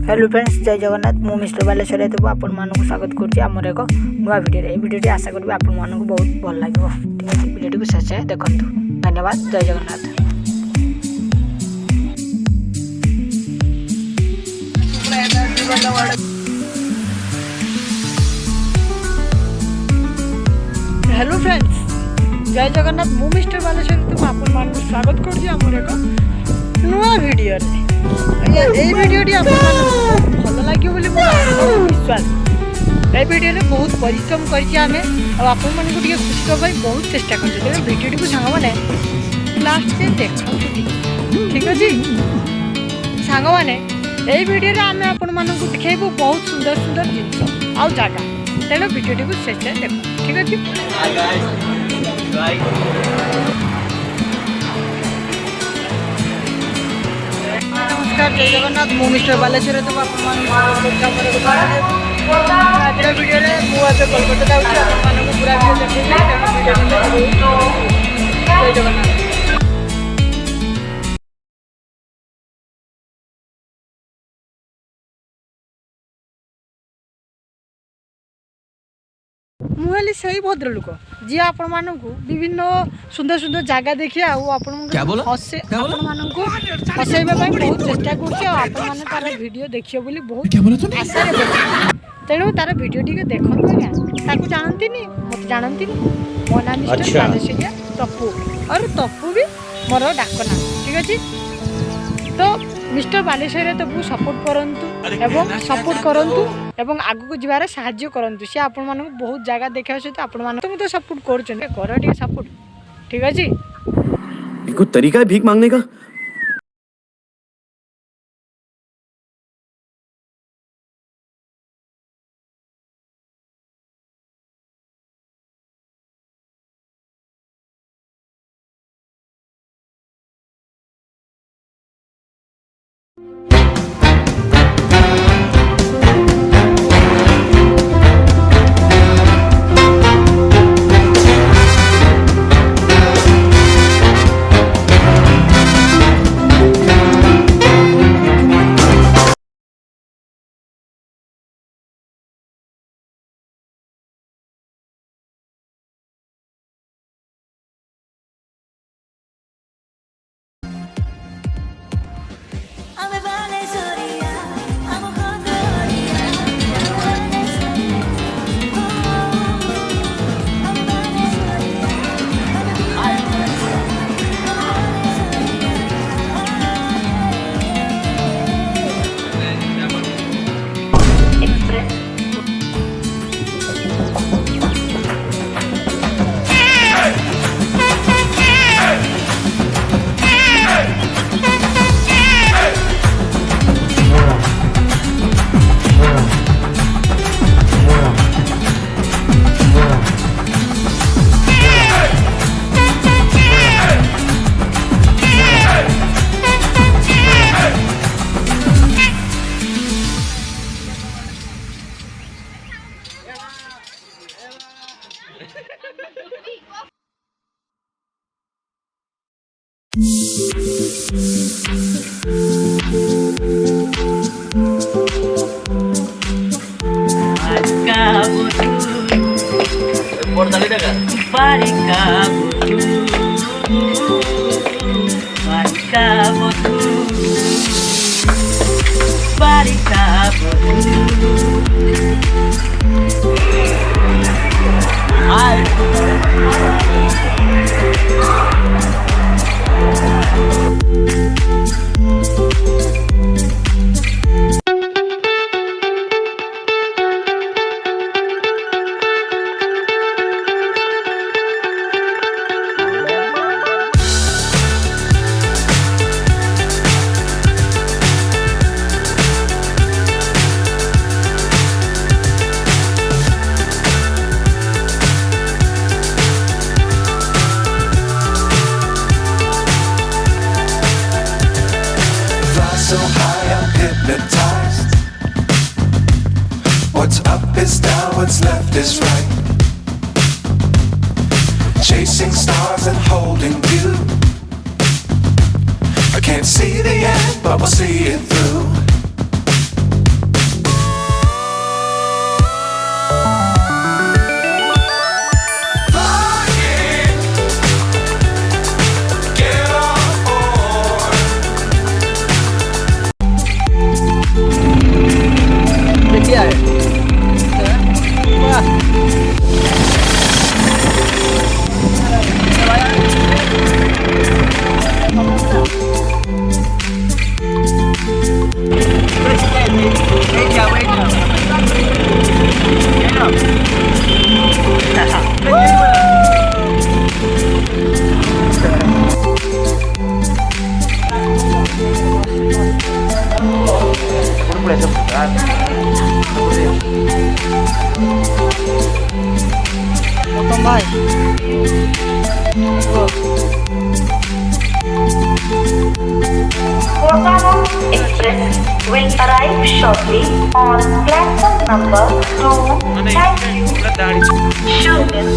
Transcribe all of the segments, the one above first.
Hello friends जय जगन्नाथ मु mister बालेश्वरिया तापु आपण मानक स्वागत करछि हमर एक नुवा वीडियो रे वीडियोटी आशा करबी आपण मानक बहुत भल लागो ठीक है वीडियोटी को शेष देखंतु धन्यवाद जय जगन्नाथ। हेलो फ्रेंड्स जय जगन्नाथ मु मिस्टर बालेश्वरिया तापु आपण मानक स्वागत करछि हमर एक नुवा वीडियो रे ये वीडियोटी भल लगे बोली विश्वास ये वीडियो रे बहुत परिश्रम करें आपण मन को खुशी करने बहुत चेष्टा कर वीडियो को सांग मैंने लास्ट से देखो ठीक अच्छे सांग मैंने यही वीडियो रे आम आपण मन को दिखेबू बहुत सुंदर सुंदर जिन आउ जगह तेणु वीडियो को शेष देख ठीक अच्छे। नमस्कार जय जगन्नाथ मु मिस्टर बालेश्वरिया तापु आज वीडियो मुझे कोलकाता जाऊँगी पूरा वीडियो जय जगन्नाथ। मुझे सही भद्र लोक जी आपण मानक विभिन्न सुंदर सुंदर जगह देखिए हसैबा बहुत चेष्टा कर वीडियो देखिए बोली बहुत आशा तेणु तार वीडियो टी देखते आज्ञा जानती मत जानती मो नाम मिस्टर बालेश्वरिया तापु और तपु भी मोर डाक ना ठीक अच्छे। तो मिस्टर बालेश्वरिया तापु सपोर्ट करंतु सपोर्ट करंतु एवं आगु को जीवार साहाय्य करंतु से आपण मानक बहुत जगह देखा सहित आपण मानक तो सपोर्ट करछन कर टिके सपोर्ट ठीक अछि। कोई तरीका है भीख मांगने का? What's up is down, what's left is right. Chasing stars and holding you. I can't see the end, but we'll see it through. Gautam भाई Kottayam Express will arrive shortly on platform number 2. Thank you. Shunyan,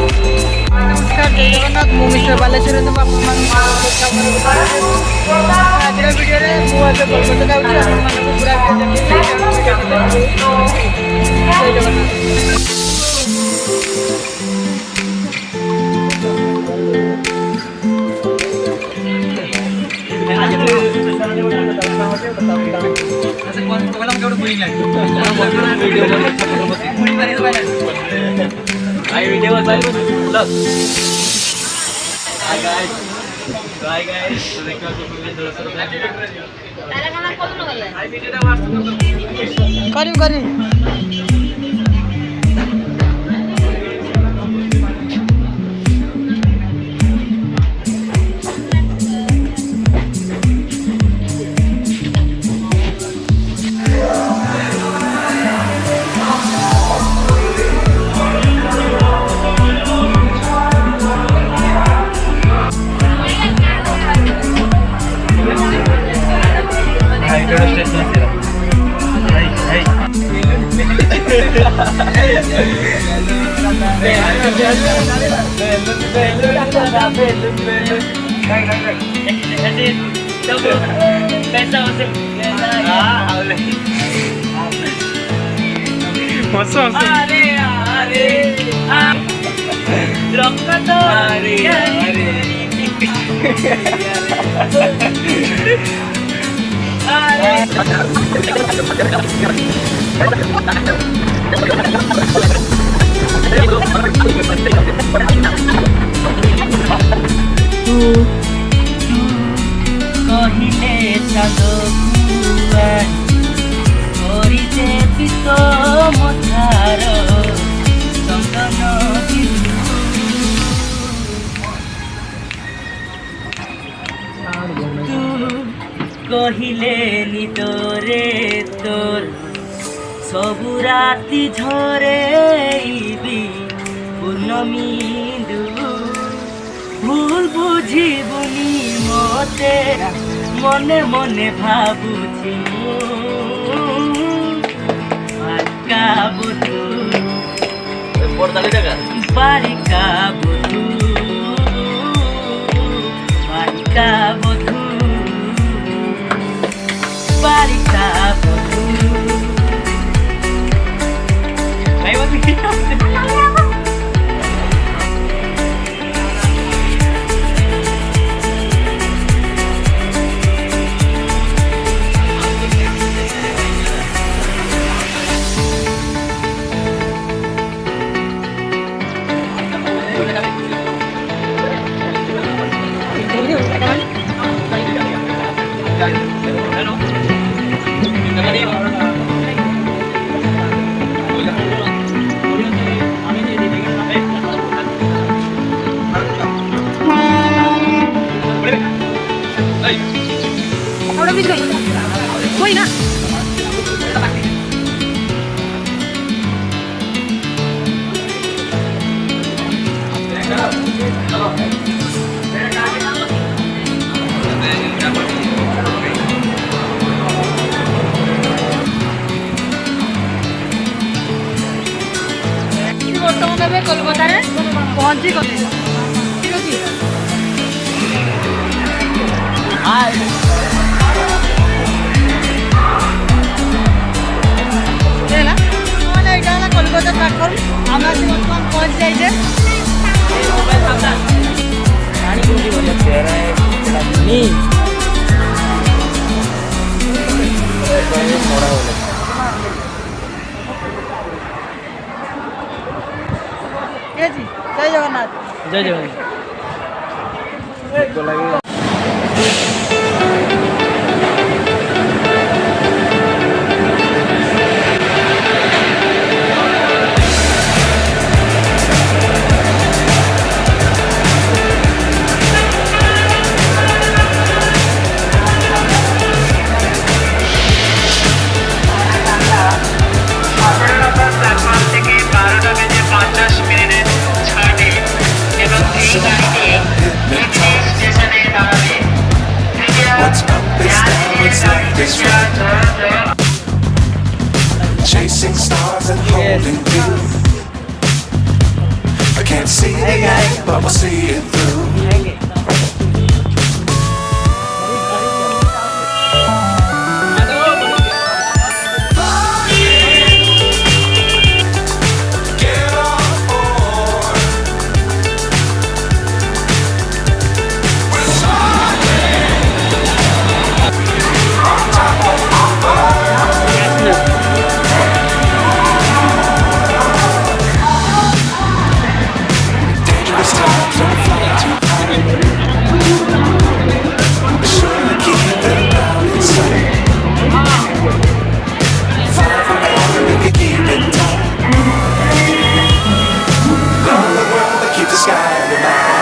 नमस्कार जय जगन्नाथ मु mister Baleshwar तुम आज video मुझे कोलकाता जाऊँगी पूरा जय जगन्नाथ करीम करीम कहिले चाँदोकुवा गरिदे पितो मथार चन्दन तू कहिले निदरे तोर सबु राति झरेइबी पूर्णमी भूल बुझिबुनी मते मने मने भाबुछि बालिका बधू बालिका बधू बालिका बधू बालिका बधू कोई ना बर्तमान एवं कोलकाता पहुँची गली ठीक अच्छे ବଜାର ପାଖରୁ ଆମେ ଆସି ବର୍ତ୍ତମାନ ପହଞ୍ଚି ଯାଇଛେ। ଠିକ ଅଛି, ଜୟ ଜଗନ୍ନାଥ। ଜୟ Jagannath. What's up is down, what's left is right. Chasing stars and holding you. I can't see the end, but we'll see it through. Get on board. We're dangerous times, don't fly too high. Be sure to keep them down in sight. Fly forever if you keep it tight. Love the world, but keep the sky in your mind.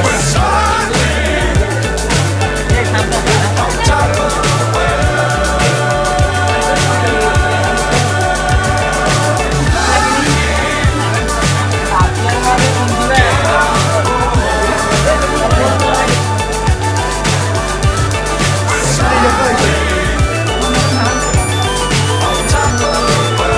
We're soaring on top of the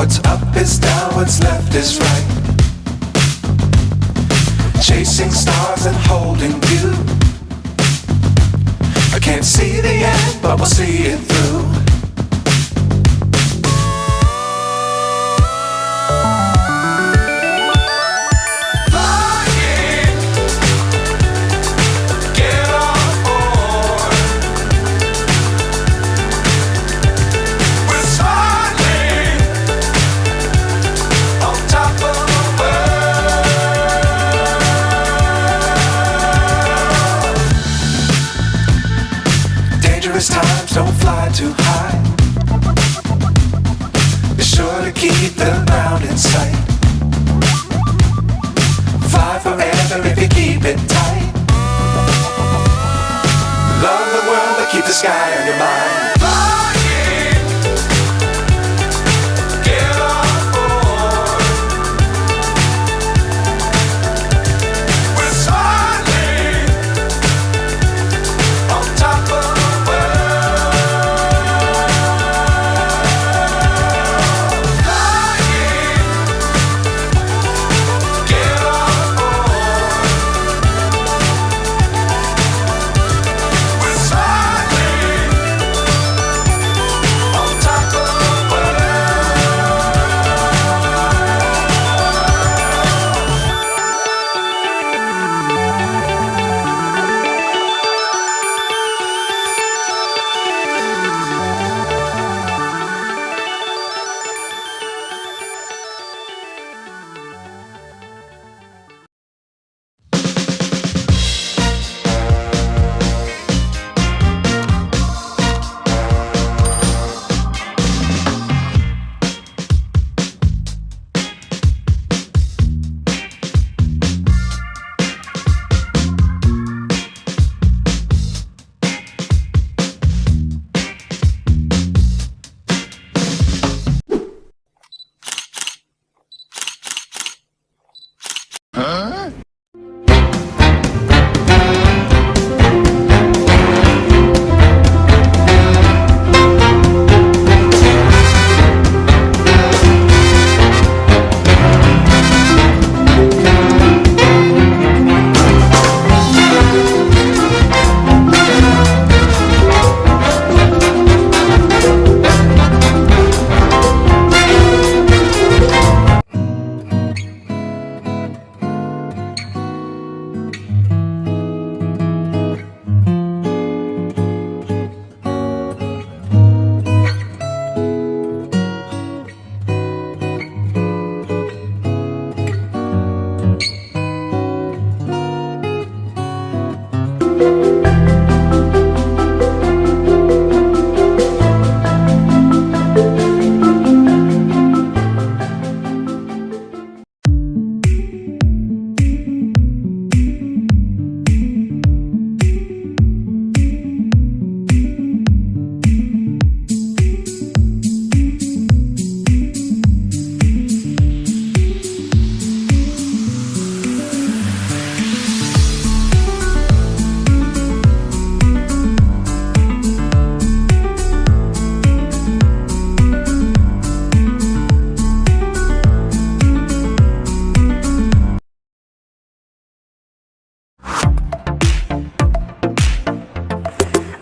What's up is down, what's left is right. Chasing stars and holding you. I can't see the end, but we'll see it through. Flying, get on board. We're smiling on top of the world. Dangerous times, don't fly too high. Be sure to keep the ground in sight. Fly forever if you keep it tight. Love the world, but keep the sky on your mind. Flying, get on board. We're smiling on top of the world. Flying, get on board. We're smiling on top of the world.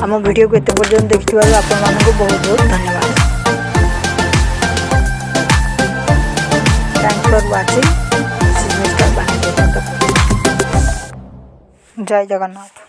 आम video को एत पर्यटन देखि आपण मानक बहुत बहुत धन्यवाद। Thanks for watching. जय जगन्नाथ।